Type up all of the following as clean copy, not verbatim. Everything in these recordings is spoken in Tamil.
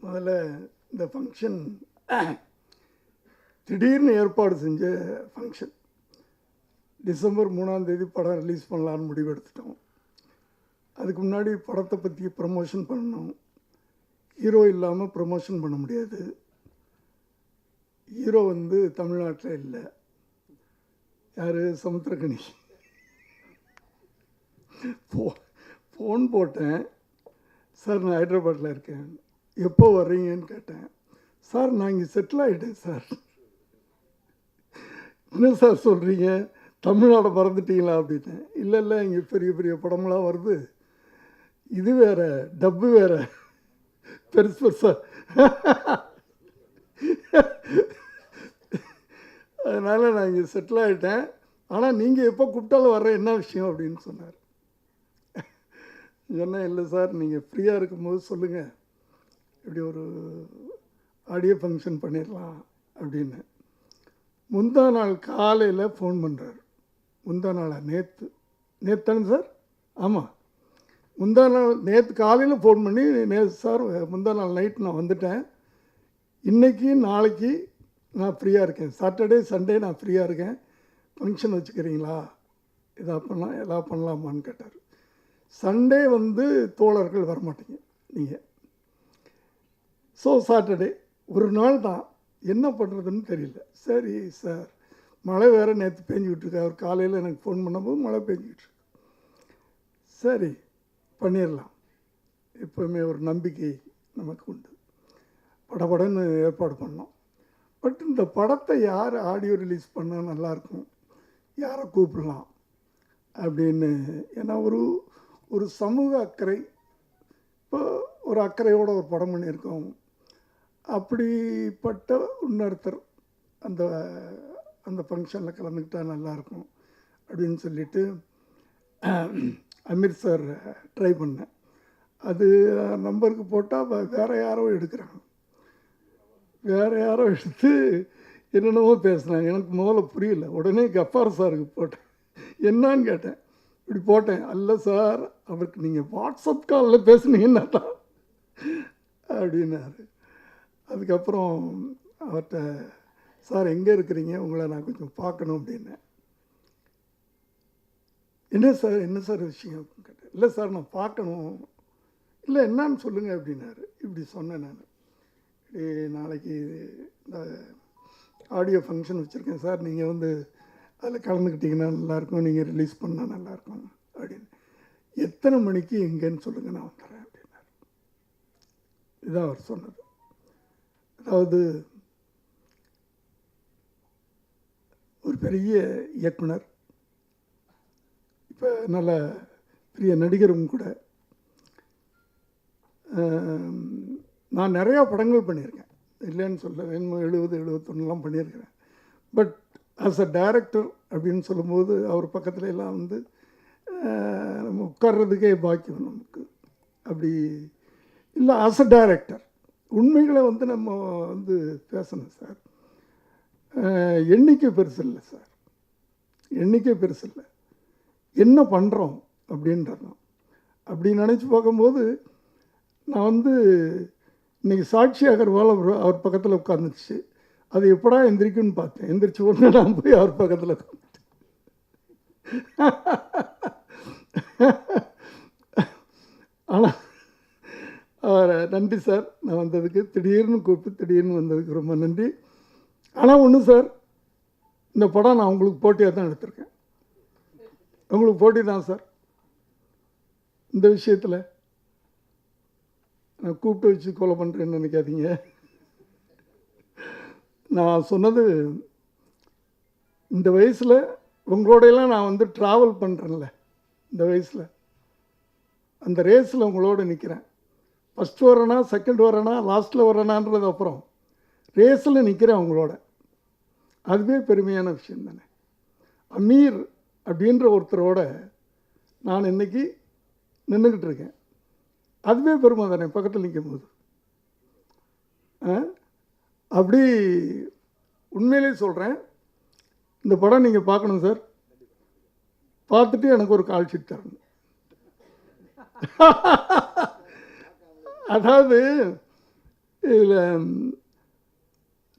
முதல்ல இந்த ஃபங்க்ஷன் திடீர்னு ஏற்பாடு செஞ்ச ஃபங்க்ஷன். டிசம்பர் 3ஆம் தேதி படம் ரிலீஸ் பண்ணலான்னு முடிவு எடுத்துட்டோம். அதுக்கு முன்னாடி படத்தை பற்றி ப்ரமோஷன் பண்ணணும். ஹீரோ இல்லாமல் ப்ரமோஷன் பண்ண முடியாது. ஹீரோ தமிழ்நாட்டில் இல்லை. யார்? சமுத்திரக்கனி. ஃபோன் போட்டேன், சார் நான் ஹைதராபாத்தில் இருக்கேன், எப்போ வர்றீங்கன்னு கேட்டேன். சார் நான் இங்கே செட்டில் ஆகிட்டேன் சார். என்ன சார் சொல்கிறீங்க, தமிழ்நாடை மறந்துட்டீங்களா அப்படின்னேன். இல்லை இல்லை, இங்கே பெரிய பெரிய படமெல்லாம் வருது, இது வேறு, டப்பு வேறு, பெருசு பெருசாக, அதனால் நான் இங்கே செட்டில் ஆகிட்டேன். ஆனால் நீங்கள் எப்போ கூப்பிட்டாலும் வர்ற, என்ன விஷயம் அப்படின்னு சொன்னார். சொன்னேன், இல்லை சார் நீங்கள் ஃப்ரீயாக இருக்கும்போது சொல்லுங்கள், இப்படி ஒரு ஆடியோ ஃபங்க்ஷன் பண்ணிடலாம் அப்படின்னு. முந்தா நாள் காலையில் ஃபோன் பண்ணுறாரு. முந்தா நாளா? நேற்று சார்? ஆமாம், முந்தா நாள் நேற்று காலையில் ஃபோன் பண்ணி, நேற்று சார் முந்தா நாள் நைட்டு நான் வந்துட்டேன், இன்றைக்கி நாளைக்கு நான் ஃப்ரீயாக இருக்கேன், சாட்டர்டே சண்டே நான் ஃப்ரீயாக இருக்கேன், ஃபங்க்ஷன் வச்சுக்கிறீங்களா, எதா பண்ணலாமான்னு கேட்டார். சண்டே தோழர்கள் வரமாட்டீங்க நீங்கள், ஸோ சாட்டர்டே ஒரு நாள் தான், என்ன பண்ணுறதுன்னு தெரியல. சரி சார், மழை வேறு நேற்று பெஞ்சிக்கிட்டுருக்கு, அவர் காலையில் எனக்கு ஃபோன் பண்ணும்போது மழை பெஞ்சிக்கிட்டுருக்கு. சரி பண்ணிடலாம், எப்போவுமே ஒரு நம்பிக்கை நமக்கு உண்டு. படப்படன்னு ஏற்பாடு பண்ணோம். பட் இந்த படத்தை யார் ஆடியோ ரிலீஸ் பண்ணால் நல்லாயிருக்கும், யாரை கூப்பிடலாம் அப்படின்னு. ஏன்னா ஒரு சமூக அக்கறை, இப்போ ஒரு அக்கறையோடு ஒரு படம் பண்ணியிருக்கோம், அப்படிப்பட்ட இன்னொருத்தர் அந்த அந்த ஃபங்க்ஷனில் கலந்துக்கிட்டால் நல்லாயிருக்கும் அப்படின்னு சொல்லிவிட்டு அமீர் சார் ட்ரை பண்ணேன். அது நம்பருக்கு போட்டால் வேறு யாரோ எடுக்கிறாங்க, வேறு யாரோ எடுத்து என்னென்னவோ பேசுனாங்க. எனக்கு முதல்ல புரியல. உடனே கஃபார் சாருக்கு போட்டேன், என்னான்னு கேட்டேன். இப்படி போட்டேன், அல்ல சார் அவருக்கு நீங்கள் வாட்ஸ்அப் காலில் பேசுனீங்கன்னா தான் அப்படின்னாரு. அதுக்கப்புறம் அவர்கிட்ட, சார் எங்கே இருக்கிறீங்க, உங்களை நான் கொஞ்சம் பார்க்கணும் அப்படின்னேன். என்ன சார் விஷயம் அப்படின்னு கேட்டேன். இல்லை சார் நான் பார்க்கணும். இல்லை என்னான்னு சொல்லுங்கள் அப்படின்னாரு. இப்படி சொன்னேன் நான், நாளைக்கு இந்த ஆடியோ ஃபங்க்ஷன் வச்சுருக்கேன் சார், நீங்கள் அதில் கலந்துக்கிட்டிங்கன்னா நல்லாயிருக்கும், நீங்கள் ரிலீஸ் பண்ணால் நல்லாயிருக்கும் அப்படின்னு. எத்தனை மணிக்கு எங்கேன்னு சொல்லுங்கள், நான் வந்துடுறேன் அப்படின்னாரு. இதுதான் அவர் சொன்னது. அதாவது ஒரு பெரிய இயக்குனர், இப்போ நல்ல பெரிய நடிகரும் கூட. நான் நிறையா படங்கள் பண்ணியிருக்கேன், இல்லைன்னு சொல்ல, 70, 71 பண்ணியிருக்கிறேன். பட் ஆஸ் அ டைரக்டர் அப்படின்னு சொல்லும்போது அவர் பக்கத்துல எல்லாம் நம்ம உட்கார்றதுக்கே பாக்கியம் நமக்கு. அப்படி இல்லை, ஆஸ் அ டைரக்டர் உண்மைகளை நம்ம பேசணும் சார். எண்ணிக்கை பெருசு இல்லை சார், எண்ணிக்கை பெருசு இல்லை, என்ன பண்ணுறோம் அப்படின்றது. அப்படி நினச்சி பார்க்கும்போது நான் இன்றைக்கி சாட்சி அகர்வால் அவர் பக்கத்தில் உட்காந்துச்சு. அது எப்படா எந்திரிக்குன்னு பார்த்தேன், எந்திரிச்சு உடனே நான் போய் அவர் பக்கத்தில் உட்காந்துட்டேன். ஆனால் நன்றி சார், நான் வந்ததுக்கு, திடீர்னு கூப்பிட்டு திடீர்னு வந்ததுக்கு ரொம்ப நன்றி. ஆனால் ஒன்று சார், இந்த படம் நான் உங்களுக்கு போட்டியாக தான் எடுத்திருக்கேன், உங்களுக்கு போட்டி தான் சார். இந்த விஷயத்தில் நான் கூப்பிட்டு வச்சு கொலை பண்ணுறேன்னு நினைக்காதீங்க. நான் சொன்னது, இந்த வயசில் உங்களோடையெல்லாம் நான் ட்ராவல் பண்ணுறேன்ல, இந்த வயசில் அந்த ரேஸில் உங்களோட நிற்கிறேன். ஃபஸ்ட்டு வரேனா, செகண்ட் வரேனா, லாஸ்ட்டில் வரேனான்றது அப்புறம், ரேஸில் நிற்கிறேன் உங்களோட, அதுவே பெருமையான விஷயம் தானே. அமீர் அப்படின்ற ஒருத்தரோட நான் இன்றைக்கி நின்றுக்கிட்டு இருக்கேன், அதுவே பெருமை தானே பக்கத்தில் நிற்கும் போது. அப்படி உண்மையிலே சொல்கிறேன், இந்த படம் நீங்கள் பார்க்கணும் சார், பார்த்துட்டு எனக்கு ஒரு கால் ஷீட் தரணும். அதாவது இதில்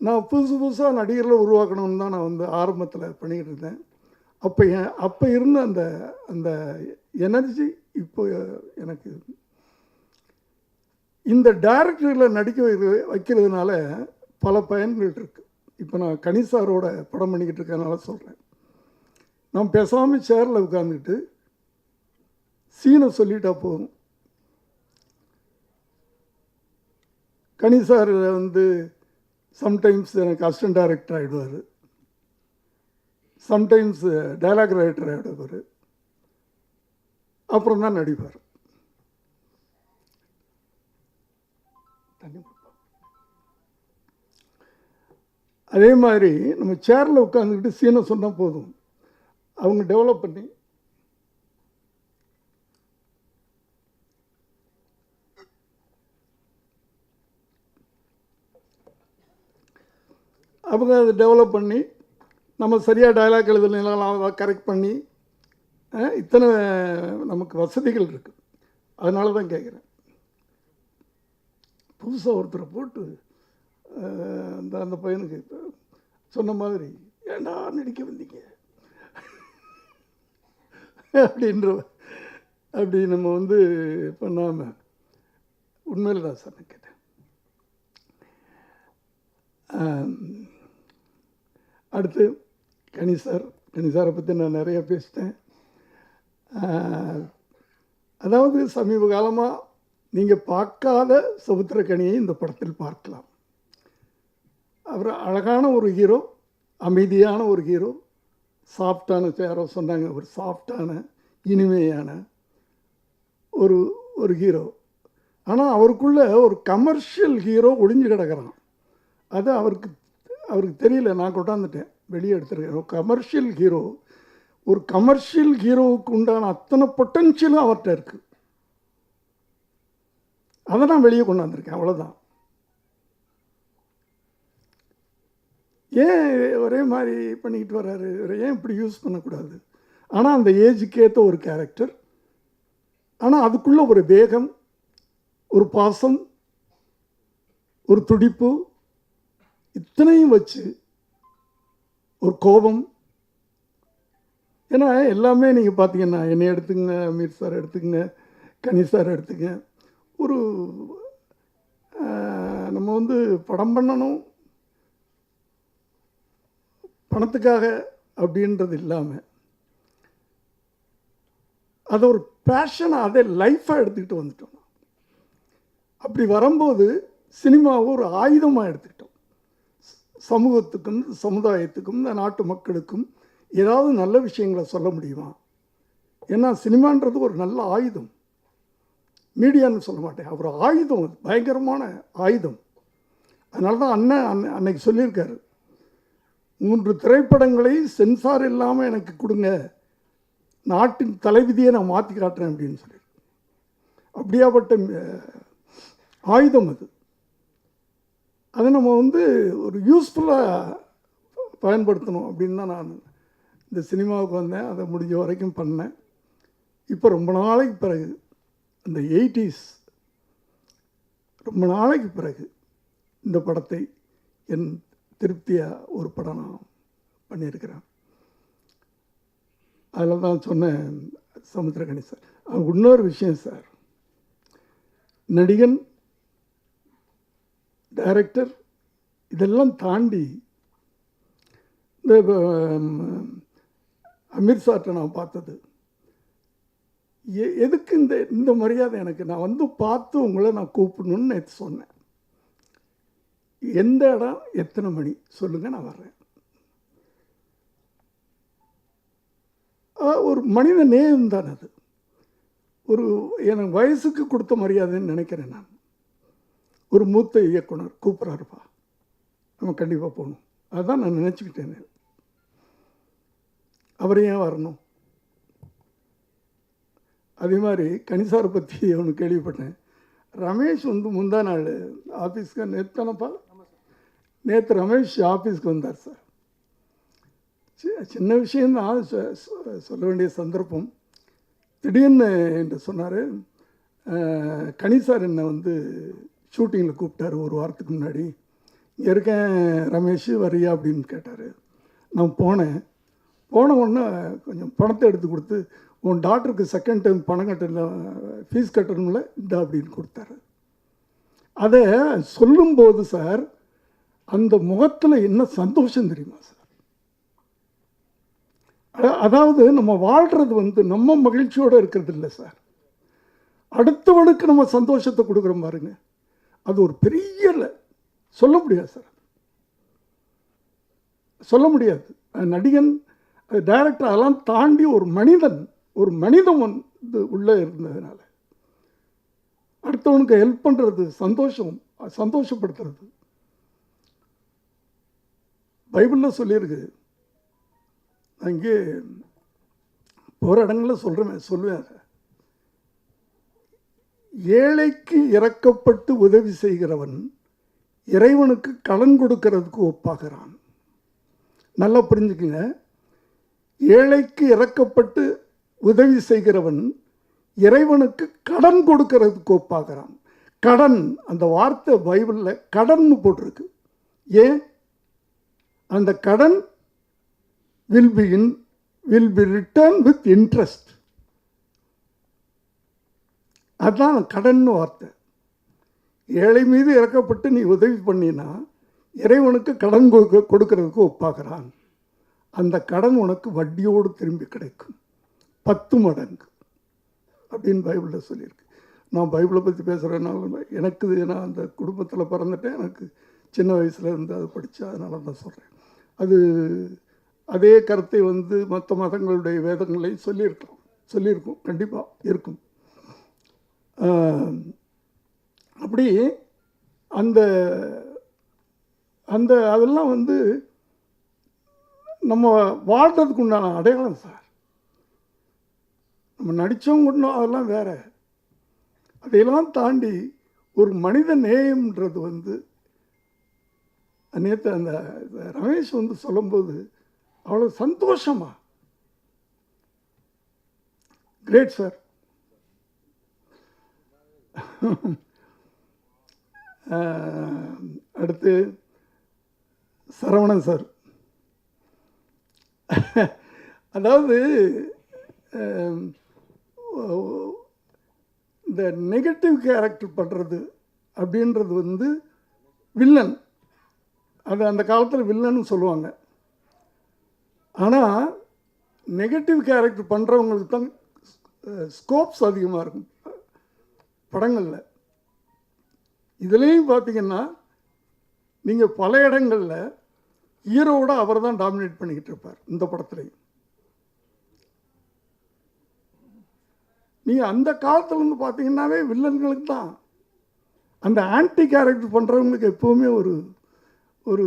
நான் புதுசாக நடிகர்களை உருவாக்கணும்னு தான் நான் வந்து ஆரம்பத்தில் பண்ணிக்கிட்டு இருந்தேன். அப்போ இருந்த அந்த அந்த எனர்ஜி இப்போ எனக்கு இந்த டைரக்டரில் நடிக்க வைக்கிறதுனால பல பயன்கள் இருக்குது. இப்போ நான் கனிசாரோட படம் பண்ணிக்கிட்டு இருக்கனால சொல்கிறேன். நான் பேசாமல் சேரில் உட்காந்துக்கிட்டு சீனை சொல்லிட்டா போதும். கனிசார் வந்து சம்டைம்ஸ் எனக்கு அசிஸ்டன்ட் டைரக்டர் ஆகிடுவார், சம்டைம்ஸ் டைலாக் ரைட்டர் ஆகிடுவார், அப்புறம் தான் நடிப்பார். அதே மாதிரி நம்ம சேரில் உட்காந்துக்கிட்டு சீனை சொன்னால் போதும், அவங்க டெவலப் பண்ணி அவங்க அதை டெவலப் பண்ணி நம்ம சரியாக டைலாக் எழுதுனாலும் அதை கரெக்ட் பண்ணி இத்தனை நமக்கு வசதிகள் இருக்குது. அதனால தான் கேட்குறேன். புதுசாக ஒருத்தரை போட்டு அந்த பையனுக்கு சொன்ன மாதிரி ஏண்டா நடிக்க வந்தீங்க அப்படி நம்ம வந்து பண்ணாமல் உண்மையில் தான் சார் நான் கேட்டேன். அடுத்து கனிசாரை பற்றி நான் நிறைய பேசிட்டேன். அதாவது சமீப காலமாக நீங்கள் பார்க்காத சமுத்திரக்கனியை இந்த படத்தில் பார்க்கலாம். அவர் அழகான ஒரு ஹீரோ, அமைதியான ஒரு ஹீரோ, சாஃப்டான, யாரோ சொன்னாங்க, ஒரு சாஃப்டான இனிமையான ஒரு ஹீரோ. ஆனால் அவருக்குள்ளே ஒரு கமர்ஷியல் ஹீரோ ஒளிஞ்சு கிடக்கிறான். அது அவருக்கு தெரியல. நான் கொண்டாந்துட்டேன், வெளியே எடுத்துருக்கேன். ஒரு கமர்ஷியல் ஹீரோவுக்கு உண்டான அத்தனை பொட்டன்ஷியலும் அவர்கிட்ட இருக்குது. அதை நான் வெளியே கொண்டாந்துருக்கேன், அவ்வளோதான். ஏன் ஒரே மாதிரி பண்ணிக்கிட்டு வர்றாரு, ஏன் இப்படி யூஸ் பண்ணக்கூடாது? ஆனால் அந்த ஏஜுக்கு ஏற்ற ஒரு கேரக்டர், ஆனால் அதுக்குள்ளே ஒரு வேகம், ஒரு பாசம், ஒரு துடிப்பு, இத்தனையும் வச்சு ஒரு கோபம். ஏன்னா எல்லாமே நீங்கள் பார்த்தீங்கன்னா, என்னை எடுத்துங்க, அமீர் சார் எடுத்துங்க, கனி சார் எடுத்துங்க, ஒரு நம்ம வந்து படம் பண்ணணும் பணத்துக்காக அப்படின்றது இல்லாமல் அதை ஒரு பேஷனாக, அதே லைஃப்பாக எடுத்துக்கிட்டு வந்துட்டோம். அப்படி வரும்போது சினிமாவை ஒரு ஆயுதமாக எடுத்துக்கிட்டோம். சமூகத்துக்கும் சமுதாயத்துக்கும் இந்த நாட்டு மக்களுக்கும் ஏதாவது நல்ல விஷயங்களை சொல்ல முடியுமா? ஏன்னா சினிமான்றது ஒரு நல்ல ஆயுதம். மீடியான்னு சொல்ல மாட்டேன், ஒரு ஆயுதம், அது பயங்கரமான ஆயுதம். அதனால தான் அன்னைக்கு சொல்லியிருக்காரு, 3 திரைப்படங்களை சென்சார் இல்லாமல் எனக்கு கொடுங்க, நாட்டின் தலைவிதியை நான் மாற்றி காட்டுறேன் அப்படின்னு சொல்லி. அப்படியாப்பட்ட ஆயுதம் அது. அதை நம்ம வந்து ஒரு யூஸ்ஃபுல்லாக பயன்படுத்தணும் அப்படின்னு தான் நான் இந்த சினிமாவுக்கு வந்தேன். அதை முடிஞ்ச வரைக்கும் பண்ணேன். இப்போ ரொம்ப நாளைக்கு பிறகு, அந்த 80s ரொம்ப நாளைக்கு பிறகு இந்த படத்தை என் திருப்தியாக ஒரு படம் நான் பண்ணியிருக்கிறேன். அதில் தான் சொன்னேன் சமுத்திரக்கனி சார். இன்னொரு விஷயம் சார், நடிகன், டைரக்டர் இதெல்லாம் தாண்டி இந்த அமீர் சார்ட்ட நான் பார்த்தது, எதுக்கு இந்த மரியாதை எனக்கு? நான் வந்து பார்த்து உங்களை நான் கூப்பிடணுன்னு நேற்று சொன்னேன். எந்த இடம், எத்தனை மணி சொல்லுங்கள், நான் வர்றேன். ஒரு மனித நேயம் தான் அது. ஒரு எனக்கு வயசுக்கு கொடுத்த மரியாதைன்னு நினைக்கிறேன் நான். ஒரு மூத்த இயக்குனர் கூப்பிட்றாருப்பா, நம்ம கண்டிப்பாக போகணும், அதுதான் நான் நினச்சிக்கிட்டேன். அவர் ஏன் வரணும்? அதே மாதிரி கனிசாரை பற்றி ஒன்று கேள்விப்பட்டேன். ரமேஷ் வந்து முந்தா நாள் ஆஃபீஸ்க்கு, நேற்று ரமேஷ் ஆஃபீஸ்க்கு வந்தார் சார். சின்ன விஷயந்தான், சொல்ல வேண்டிய சந்தர்ப்பம். திடீர்னு என்று சொன்னார், கனி சார் என்னை வந்து ஷூட்டிங்கில் கூப்பிட்டாரு ஒரு வாரத்துக்கு முன்னாடி. இங்கே இருக்கேன் ரமேஷ் வரியா அப்படின்னு கேட்டார். நான் போனேன். போன உடனே கொஞ்சம் பணத்தை எடுத்து கொடுத்து, உன் டாக்டருக்கு செகண்ட் டைம் பணம் கட்டல, ஃபீஸ் கட்டணும்ல, இந்த அப்படின்னு கொடுத்தாரு. அதை சொல்லும்போது சார் அந்த முகத்தில் என்ன சந்தோஷம் தெரியுமா சார்? அதாவது நம்ம வாழ்கிறது வந்து நம்ம மகிழ்ச்சியோடு இருக்கிறது இல்லை சார், அடுத்தவனுக்கு நம்ம சந்தோஷத்தை கொடுக்குறோம் பாருங்க, அது ஒரு பெரிய சொல்ல முடியாது சார், சொல்ல முடியாது. நடிகன், டைரக்டர், அதெல்லாம் தாண்டி ஒரு மனிதன் வந்து உள்ளே இருந்ததுனால அடுத்தவனுக்கு ஹெல்ப் பண்ணுறது, சந்தோஷப்படுத்துறது. பைபிளில் சொல்லியிருக்கு, நான் இங்கே போகிற இடங்களில் சொல்லுவேன், ஏழைக்கு இறக்கப்பட்டு உதவி செய்கிறவன் இறைவனுக்கு கடன் கொடுக்கறதுக்கு ஒப்பாகிறான். நல்லா புரிஞ்சுக்குங்க, ஏழைக்கு இறக்கப்பட்டு உதவி செய்கிறவன் இறைவனுக்கு கடன் கொடுக்கறதுக்கு ஒப்பாகிறான். கடன், அந்த வார்த்தை பைபிளில் கடன் போட்டிருக்கு. ஏன்? அந்த கடன் will be returned with interest. அதுதான் கடன் வார்த்தை. ஏழை மீது இறக்கப்பட்டு நீ உதவி பண்ணினா இறைவனுக்கு கடன் கொடுக்கறதுக்கு ஒப்பாகிறான். அந்த கடன் உனக்கு வட்டியோடு திரும்பி கிடைக்கும், 10 மடங்கு அப்படின்னு பைபிளில் சொல்லியிருக்கு. நான் பைபிளை பற்றி பேசுகிறேன்னால எனக்கு, நான் அந்த குடும்பத்தில் பிறந்துட்டேன், எனக்கு சின்ன வயசில் இருந்து அதை படித்தேன், அதனால தான் சொல்கிறேன். அதே கருத்தை வந்து மற்ற மதங்களுடைய வேதங்களையும் சொல்லியிருக்கோம், கண்டிப்பாக இருக்கும். அப்படி அந்த அந்த அதெல்லாம் வந்து நம்ம வாழ்கிறதுக்கு உண்டான அடையாளம் சார். நம்ம நடித்தவங்க கொண்டோம், அதெல்லாம் வேற. அதையெல்லாம் தாண்டி ஒரு மனித நேயம்ன்றது வந்து நேற்று அந்த ரமேஷ் வந்து சொல்லும்போது அவ்வளோ சந்தோஷமா. Great sir. அடுத்து சரவணன் சார். அதாவது இந்த நெகட்டிவ் கேரக்டர் பண்ணுறது அப்படின்றது வந்து வில்லன், அது அந்த காலத்தில் வில்லன்னு சொல்லுவாங்க. ஆனால் நெகட்டிவ் கேரக்டர் பண்ணுறவங்களுக்கு தான் ஸ்கோப்ஸ் அதிகமாக இருக்கும் படங்களில். இதுலேயும் பார்த்தீங்கன்னா நீங்கள் பல இடங்களில் ஹீரோவோட அவர் தான் டாமினேட் பண்ணிக்கிட்டு இருப்பார். இந்த படத்துலையும் நீங்கள் அந்த காலத்துலேருந்து பார்த்தீங்கன்னாவே வில்லன்களுக்கு தான், அந்த ஆன்டி கேரக்டர் பண்ணுறவங்களுக்கு எப்போவுமே ஒரு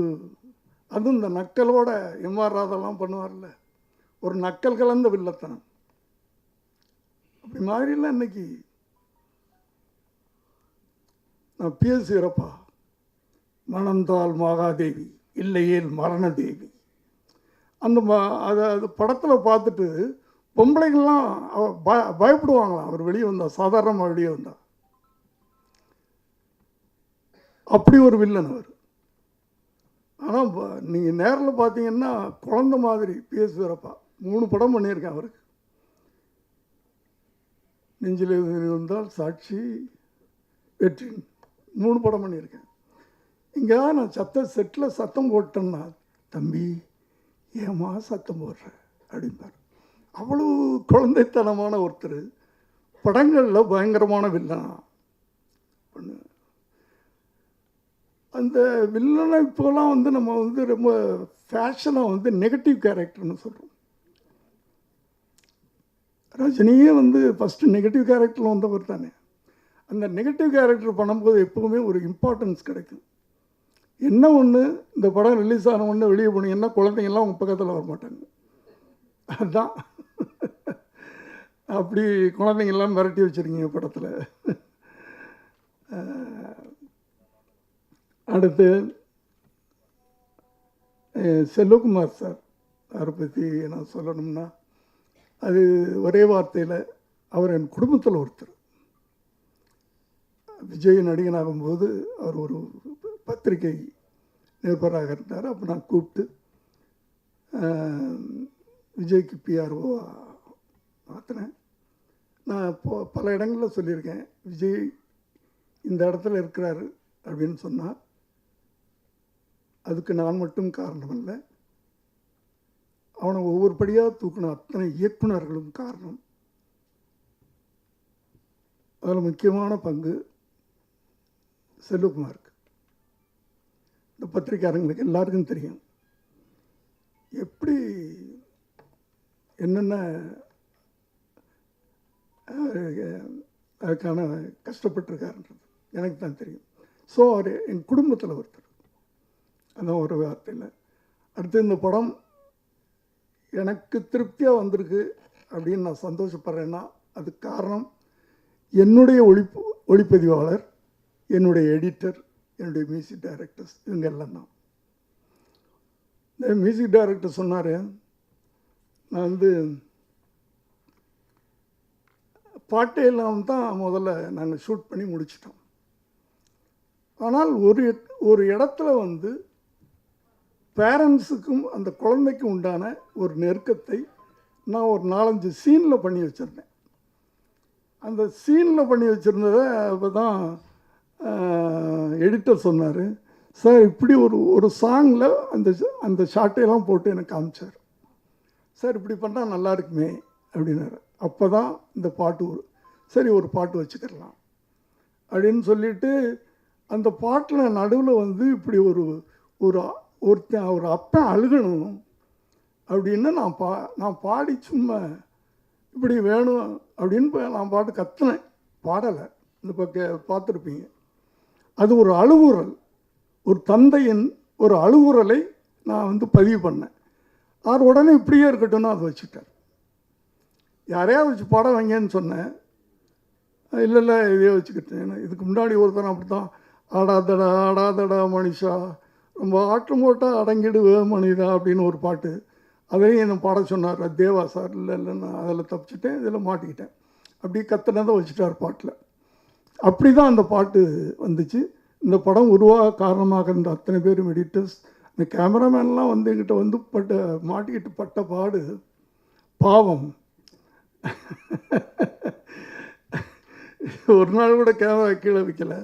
அதுவும் இந்த நக்கலோட எம்ஆர் ராதாலாம் பண்ணுவார்ல, ஒரு நக்கல் கலந்த வில்லத்தனம். அப்படி மாதிரிலாம் இன்னைக்கு நான் பிஎஸ் வீரப்பா, மணந்தால் மகாதேவி இல்லையேல் மரணதேவி, அந்த அது படத்தில் பார்த்துட்டு பொம்பளைகள்லாம் பயப்படுவாங்களாம் அவர் வெளியே வந்தா, சாதாரணமாக வெளியே வந்தா. அப்படி ஒரு வில்லன் அவர். ஆனால் நீங்கள் நேரில் பார்த்தீங்கன்னா குழந்த மாதிரி பிஎஸ் வீரப்பா. 3 படம் பண்ணியிருக்கேன் அவருக்கு. நெஞ்சில் வந்தால், சாட்சி, வெற்றி, 3 படம் பண்ணியிருக்கேன். இங்கே நான் செட்டில் சத்தம் போட்டேன்னா, தம்பி ஏமா சத்தம் போடுற அப்படின்பார். அவ்வளோ குழந்தைத்தனமான ஒருத்தர் படங்களில் பயங்கரமான வில்லனா பண்ணு. அந்த வில்லனை இப்போலாம் வந்து நம்ம வந்து ரொம்ப ஃபேஷனாக வந்து நெகட்டிவ் கேரக்டர்னு சொல்கிறோம். ரஜினியே வந்து ஃபஸ்ட்டு நெகட்டிவ் கேரக்டரில் வந்தவர் தானே. அந்த நெகட்டிவ் கேரக்டர் பண்ணும்போது எப்போவுமே ஒரு இம்பார்ட்டன்ஸ் கிடைக்கும். என்ன ஒன்று, இந்த படம் ரிலீஸ் ஆன ஒன்று வெளியே போனீங்கன்னா குழந்தைங்கள்லாம் உங்கள் பக்கத்தில் வர மாட்டாங்க. அதுதான் அப்படி குழந்தைங்கள்லாம் மிரட்டி வச்சுருக்கீங்க படத்தில். அடுத்து செல்வகுமார் சார், அவரை பற்றி நான் சொல்லணும்னா அது ஒரே வார்த்தையில் அவர் என் குடும்பத்தில் ஒருத்தர். விஜய் நடிகனாகும்போது அவர் ஒரு பத்திரிகை நிருபராக இருந்தார். அப்போ நான் கூப்பிட்டு விஜய்க்கு பிஆர்ஓ மாற்றினேன். நான் பல இடங்களில் சொல்லியிருக்கேன், விஜய் இந்த இடத்துல இருக்கிறாரு அப்படின்னு சொன்னால் அதுக்கு நான் மட்டும் காரணம் இல்லை, அவனை ஒவ்வொரு படியாக தூக்கின அத்தனை இயக்குநர்களும் காரணம். அதில் முக்கியமான பங்கு செல்வகுமாருக்கு. இந்த பத்திரிக்கையாளர்களுக்கு எல்லாருக்கும் தெரியும் எப்படி என்னென்ன அதுக்கான கஷ்டப்பட்டிருக்காருன்றது எனக்கு தான் தெரியும். ஸோ அவர் என் குடும்பத்தில் ஒருத்தர், அதான் ஒரு வார்த்தையில். அடுத்து இந்த படம் எனக்கு திருப்தியாக வந்திருக்கு அப்படின்னு நான் சந்தோஷப்படுறேன்னா அதுக்கு காரணம் என்னுடைய ஒளிப்பதிவாளர், என்னுடைய எடிட்டர், என்னுடைய மியூசிக் டைரக்டர்ஸ், இவங்க எல்லாம் தான். இந்த மியூசிக் டைரக்டர் சொன்னார், நான் பாட்டையெல்லாம் தான் முதல்ல நாங்கள் ஷூட் பண்ணி முடிச்சிட்டோம். ஆனால் ஒரு இடத்துல பேரண்ட்ஸுக்கும் அந்த குழந்தைக்கும் உண்டான ஒரு நெருக்கத்தை நான் ஒரு 4-5 சீனில் பண்ணி வச்சுருந்தேன். அந்த சீனில் பண்ணி வச்சுருந்ததை அப்போ தான் எடிட்டர் சொன்னார், சார் இப்படி ஒரு சாங்கில் அந்த ஷார்ட்டையெல்லாம் போட்டு எனக்கு காமிச்சார். சார் இப்படி பண்ணால் நல்லா இருக்குமே அப்படின்னாரு. அப்போ தான் இந்த பாட்டு சரி ஒரு பாட்டு வச்சுக்கிடலாம் அப்படின்னு சொல்லிவிட்டு அந்த பாட்டில் நடுவில் இப்படி ஒருத்தன் ஒரு அப்பன் அழுகணும் அப்படின்னு நான் பாடி சும்மா இப்படி வேணும் அப்படின்னு நான் பாட்டு கத்துனேன், பாடலை. இந்த பக்கம் பார்த்துருப்பீங்க. அது ஒரு அழுகுரல், ஒரு தந்தையின் ஒரு அழுகுரலை நான் பதிவு பண்ணேன். அவர் உடனே இப்படியே இருக்கட்டும்னு அதை வச்சுட்டார். யாரையா வச்சு பாடம் வைங்கன்னு சொன்னேன், இல்லை இதே வச்சுக்கிட்டேன். இதுக்கு முன்னாடி ஒருத்தன் அப்படி தான், ஆடாதடா மனுஷா, ரொம்ப ஆட்டம் போட்டால் அடங்கிடுவே மனிதா அப்படின்னு ஒரு பாட்டு, அதையும் என்ன பாட சொன்னார் தேவா சார். இல்லை நான் அதில் தப்பிச்சிட்டேன், இதில் மாட்டிக்கிட்டேன். அப்படி கத்துனதை வச்சுட்டார் பாட்டில். அப்படி தான் அந்த பாட்டு வந்துச்சு. இந்த படம் உருவாக காரணமாக இருந்த அத்தனை பேரும் எடிட்டர்ஸ், இந்த கேமராமேன்லாம் எங்கிட்ட மாட்டிக்கிட்டு பட்ட பாடு பாவம். ஒரு நாள் கூட கேமரா கீழே வைக்கல,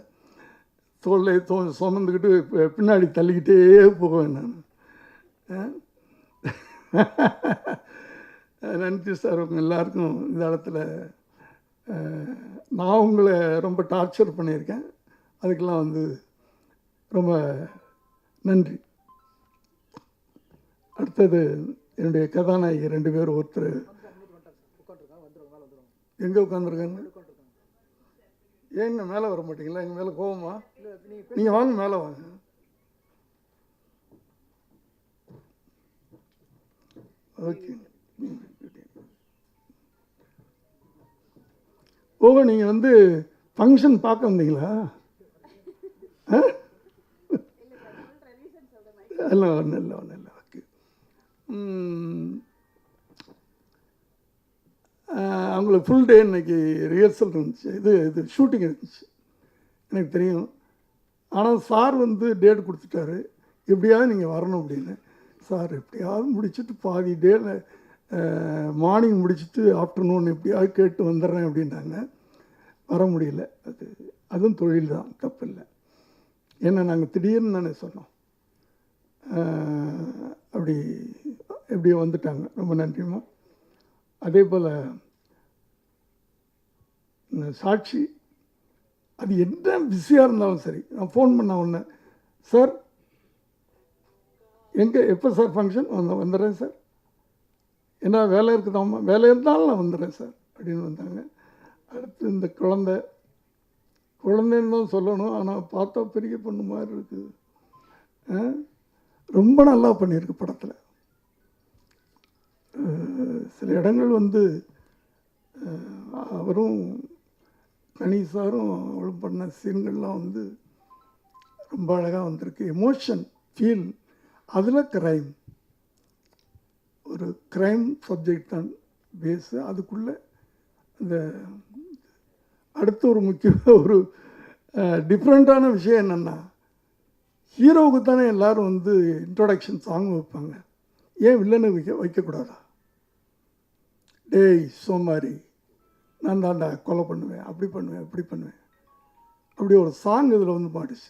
தோல்லை சுமந்துக்கிட்டு பின்னாடி தள்ளிக்கிட்டே போவேன் நான். நன்றி சார், உங்கள் எல்லாருக்கும் இந்த இடத்துல நான் உங்களை ரொம்ப டார்ச்சர் பண்ணியிருக்கேன், அதுக்கெல்லாம் ரொம்ப நன்றி. அடுத்தது என்னுடைய கதாநாயகி 2 பேர். ஒருத்தர் எங்கே உட்காந்துருக்காங்க? ஏங்க மேலே வர மாட்டீங்களா? எங்கள் மேலே கோவமா? நீங்கள் வாங்க, மேலே வாங்க. ஓகே. ஓ, நீங்கள் ஃபங்க்ஷன் பார்க்க வந்தீங்களா? இல்லை ஒன்றும் இல்லை. ஓகே. அவங்களுக்கு ஃபுல் டே இன்னைக்கு ரிஹர்சல் இருந்துச்சு, இது ஷூட்டிங் இருந்துச்சு எனக்கு தெரியும். ஆனால் சார் டேட் கொடுத்துட்டாரு, எப்படியாவது நீங்கள் வரணும் அப்படின்னு. சார் எப்படியாவது முடிச்சுட்டு பாதி டேல மார்னிங் முடிச்சுட்டு ஆஃப்டர்நூன் எப்படியாவது கேட்டு வந்துடுறேன் அப்படின்னாங்க. வர முடியல. அதுவும் தொழில் தான், தப்பு இல்லை. ஏன்னா நாங்கள் திடீர்னு தானே சொன்னோம். அப்படி எப்படியோ வந்துட்டாங்க, ரொம்ப நன்றிம்மா. அதே போல் சாட்சி, அது என்ன பிஸியாக இருந்தாலும் சரி, நான் ஃபோன் பண்ண உடனே, சார் எப்போ சார் ஃபங்க்ஷன்? வந்துடுறேன் சார். என்ன வேலை இருக்குதாம்மா? வேலை இருந்தாலும் நான் வந்துடுறேன் சார் அப்படின்னு வந்தாங்க. அடுத்து இந்த குழந்தைன்னு தான் சொல்லணும், ஆனால் பார்த்தா பெரிய பொண்ணு மாதிரி இருக்குது. ரொம்ப நல்லா பண்ணியிருக்கு படத்தில். சில இடங்கள் அவரும் கணேசாரும் அவளும் பண்ண சீன்கள்லாம் ரொம்ப அழகாக வந்திருக்கு. எமோஷன் ஃபீல், அதில் ஒரு க்ரைம் சப்ஜெக்ட் தான் பேஸு. அதுக்குள்ளே அந்த அடுத்த ஒரு முக்கியமான டிஃப்ரெண்ட்டான விஷயம் என்னென்னா, ஹீரோவுக்கு தானே எல்லோரும் வந்து இன்ட்ரொடக்ஷன் சாங் வைப்பாங்க, ஏன் வில்லனை வைக்கக்கூடாதா? டேய் சோமாரி, நான் தாண்டா கொலை பண்ணுவேன், அப்படி பண்ணுவேன், இப்படி பண்ணுவேன், அப்படி ஒரு சாங் இதில் வந்து பாடிச்சு.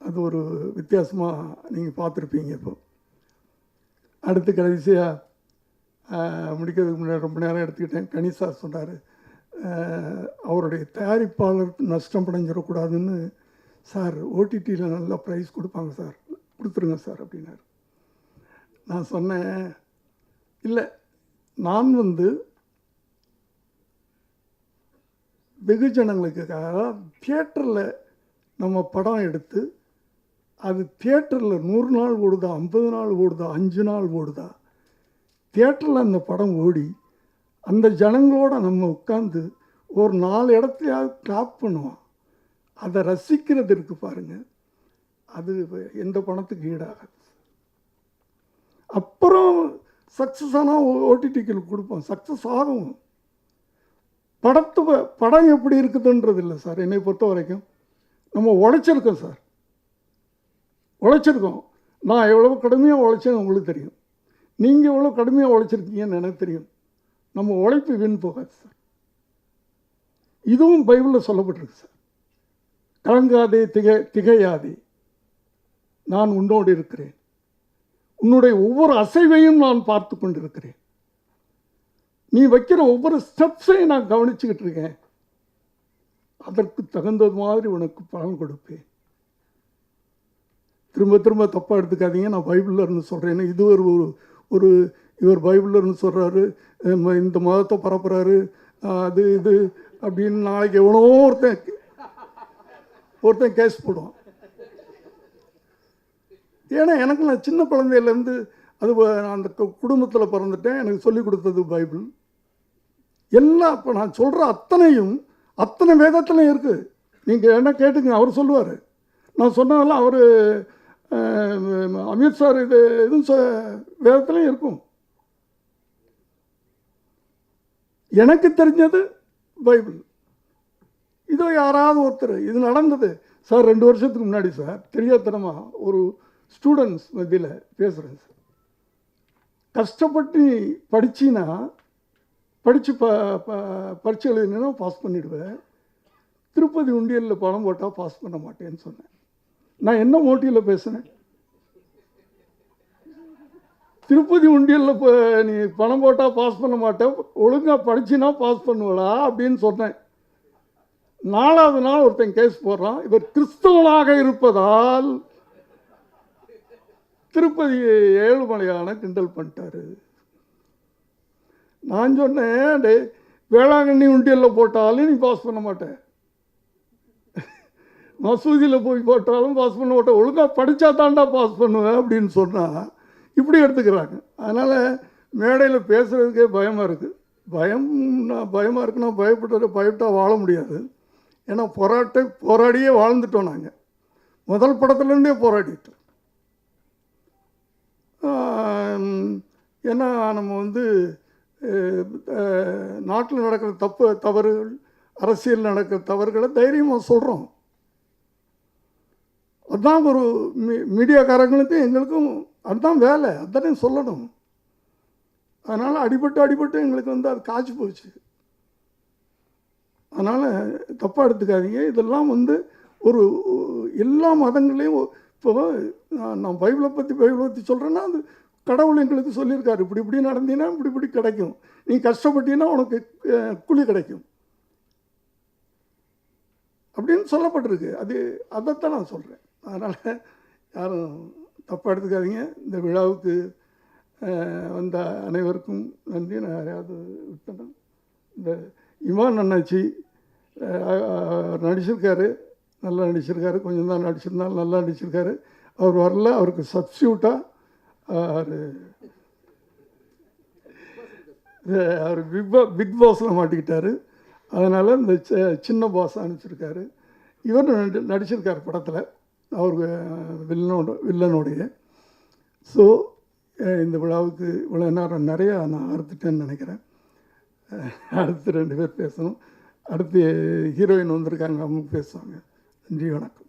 அது ஒரு வித்தியாசமாக நீங்கள் பார்த்துருப்பீங்க. இப்போ அடுத்து கடைசியாக முடிக்கிறதுக்கு முன்னாடி ரொம்ப நேரம் எடுத்துக்கிட்டேன். கனி சார் சொன்னார், அவருடைய தயாரிப்பாளர் நஷ்டம் அடைஞ்சிடக்கூடாதுன்னு. சார் ஓடிடியில் நல்லா ப்ரைஸ் கொடுப்பாங்க சார், கொடுத்துருங்க சார் அப்படின்னாரு. நான் சொன்னேன், இல்லை, நான் வந்து வெகுஜனங்களுக்காக தியேட்டரில் நம்ம படம் எடுத்து அது தியேட்டரில் 100 நாள் ஓடுதா, 50 நாள் ஓடுதா, 5 நாள் ஓடுதா, தியேட்டரில் அந்த படம் ஓடி அந்த ஜனங்களோட நம்ம உட்காந்து ஒரு 4 இடத்துலையாவது கிளாப் பண்ணுவோம். அதை ரசிக்கிறது இருக்குது பாருங்கள், அது எந்த பணத்துக்கு ஈடாகாது. அப்புறம் சக்ஸஸ் ஆனால் ஓடிடிக்கு கொடுப்போம், சக்ஸஸ் ஆகும். படம் எப்படி இருக்குதுன்றது இல்லை சார். என்னை பொறுத்த வரைக்கும் நம்ம உழைச்சிருக்கோம் சார், உழைச்சிருக்கோம். நான் எவ்வளோ கடுமையாக உழைச்சேன்னு உங்களுக்கு தெரியும், நீங்கள் எவ்வளோ கடுமையாக உழைச்சிருக்கீங்கன்னு எனக்கு தெரியும். நம்ம உழைப்பு வீண் போகாது சார். இதுவும் பைபிளில் சொல்லப்பட்டிருக்கு சார். கலங்காதே, திகையாதே, நான் உன்னோடு இருக்கிறேன், உன்னுடைய ஒவ்வொரு அசைவையும் நான் பார்த்து கொண்டிருக்கிறேன், நீ வைக்கிற ஒவ்வொரு ஸ்டெப்ஸையும் நான் கவனிச்சுக்கிட்டு இருக்கேன், அதற்கு தகுந்தது மாதிரி உனக்கு பலன் கொடுப்பேன். திரும்ப திரும்ப தப்பாக எடுத்துக்காதீங்க, நான் பைபிளில் இருந்து சொல்கிறேன்னு. இது ஒரு இவர் பைபிளில் இருந்து சொல்கிறாரு, இந்த மதத்தை பரப்புகிறாரு, அது இது அப்படின்னு நாளைக்கு எவ்வளோ ஒருத்தன் கேஸ் போடுவான். ஏன்னா எனக்கு நான் சின்ன குழந்தையிலேருந்து அது நான் அந்த குடும்பத்தில் பிறந்துட்டேன், எனக்கு சொல்லிக் கொடுத்தது பைபிள். எல்லாம் இப்போ நான் சொல்கிற அத்தனை வேதத்துலையும் இருக்குது. நீங்கள் என்ன கேட்டுங்க, அவர் சொல்லுவார். நான் சொன்னதெல்லாம் அவர் அமித் சார் இது எதுவும் வேதத்துலையும் இருக்கும். எனக்கு தெரிஞ்சது பைபிள். இதோ யாராவது ஒருத்தர் இது நடந்தது சார் 2 வருஷத்துக்கு முன்னாடி சார், தெரியாதனமாக ஒரு ஸ்டூடெண்ட்ஸ் மத்தியில் பேசுகிறேன் சார். கஷ்டப்பட்டு படிச்சின்னா படித்து பரீட்சை எழுதினா பாஸ் பண்ணிவிடுவேன், திருப்பதி உண்டியலில் பணம் போட்டால் பாஸ் பண்ண மாட்டேன்னு சொன்னேன். நான் என்ன மோட்டிவில் பேசுனேன்? திருப்பதி உண்டியலில் நீ பணம் போட்டால் பாஸ் பண்ண மாட்டேன், ஒழுங்காக படிச்சின்னா பாஸ் பண்ணுவடா அப்படின்னு சொன்னேன். 4வது நாள் ஒருத்தன் கேஸ் போடுறான், இவர் கிறிஸ்தவனாக இருப்பதால் திருப்பதி ஏழுமலையான கிண்டல் பண்ணிட்டாரு. நான் சொன்னேன், டே வேளாங்கண்ணி உண்டியலில் போட்டாலும் நீ பாஸ் பண்ண மாட்டேன், மசூதியில் போய் போட்டாலும் பாஸ் பண்ண மாட்டேன், ஒழுங்காக படித்தா தாண்டா பாஸ் பண்ணுவேன் அப்படின்னு சொன்னால் இப்படி எடுத்துக்கிறாங்க. அதனால் மேடையில் பேசுகிறதுக்கே பயமாக இருக்குது. பயமாக இருக்குன்னா பயப்பட்டா வாழ முடியாது. ஏன்னா போராடியே வாழ்ந்துட்டோம். நாங்கள் முதல் படத்துலேருந்தே போராடிட்டோம். ஏன்னா நம்ம வந்து நாட்டில் நடக்கிற தவறுகள், அரசியல் நடக்கிற தவறுகளை தைரியமாக சொல்கிறோம். அதுதான் ஒரு மீடியாக்காரங்களுக்கும் எங்களுக்கும் அதுதான் வேலை, அதுதானே சொல்லணும். அதனால் அடிபட்டு எங்களுக்கு வந்து அது காய்ச்சி போச்சு. அதனால் தப்பாக எடுத்துக்காதீங்க. இதெல்லாம் வந்து எல்லா மதங்களையும் இப்போ நான் பைபிளை பற்றி சொல்கிறேன்னா, அது கடவுள் எங்களுக்கு சொல்லியிருக்காரு, இப்படி நடந்தீங்கன்னா இப்படி கிடைக்கும், நீ கஷ்டப்பட்டீங்கன்னா உனக்கு கூலி கிடைக்கும் அப்படின்னு சொல்லப்பட்டிருக்கு. அதைத்தான் நான் சொல்கிறேன். அதனால் யாரும் தப்பாக எடுத்துக்காதீங்க. இந்த விழாவுக்கு வந்த அனைவருக்கும் நன்றி. நான் யாரையாவது விட்டேன்னா, இந்த இமான் அண்ணாச்சி நடிச்சிருக்காரு, நல்லா நடிச்சிருக்காரு, கொஞ்சம் தான் நடிச்சிருந்தாலும் நல்லா நடிச்சிருக்காரு. அவர் வரல, அவருக்கு சப்ஸ்டியூட்டாக அவர் பிக் பாஸில் மாட்டிக்கிட்டார். அதனால் இந்த சின்ன பாஸ் அனுப்பிச்சிருக்காரு. இவர் நடிச்சிருக்கார் படத்தில், அவருக்கு வில்லனுடைய. ஸோ இந்த விழாவுக்கு இவ்வளோ நேரம் நிறையா நான் அறுத்துட்டேன்னு நினைக்கிறேன். அடுத்து 2 பேர் பேசணும். அடுத்து ஹீரோயின் வந்திருக்காங்க, அவங்க பேசுவாங்க. நன்றி, வணக்கம்.